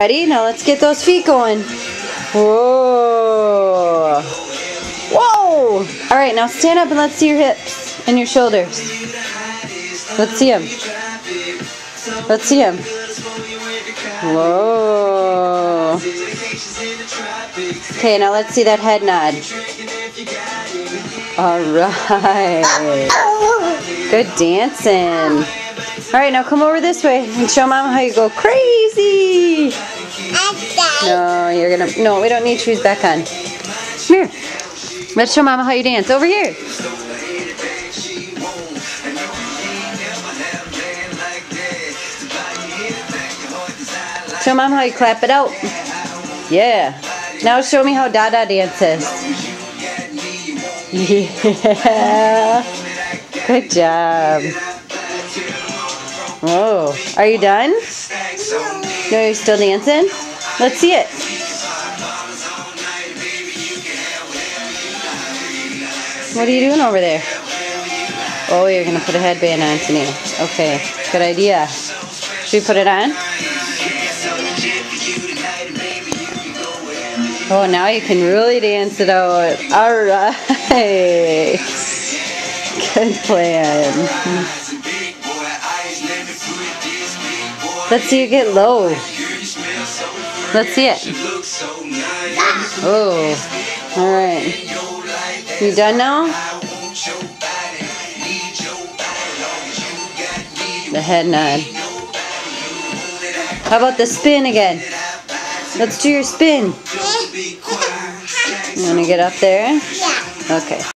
Ready? Now let's get those feet going. Whoa. Whoa. All right, now stand up and let's see your hips and your shoulders. Let's see them. Let's see them. Whoa. Okay, now let's see that head nod. All right. Good dancing. All right, now come over this way and show Mama how you go crazy. No, you're gonna. No, we don't need shoes back on. Come here. Let's show Mama how you dance. Over here. Show Mama how you clap it out. Yeah. Now show me how Dada dances. Yeah. Good job. Whoa. Are you done? No, you're still dancing? Let's see it. What are you doing over there? Oh, you're going to put a headband on to me. Okay. Good idea. Should we put it on? Oh, now you can really dance it out. All right. Good plan. Let's see you get low. Let's see it. Oh, all right. You done now? The head nod. How about the spin again? Let's do your spin. You want to get up there? Yeah. Okay.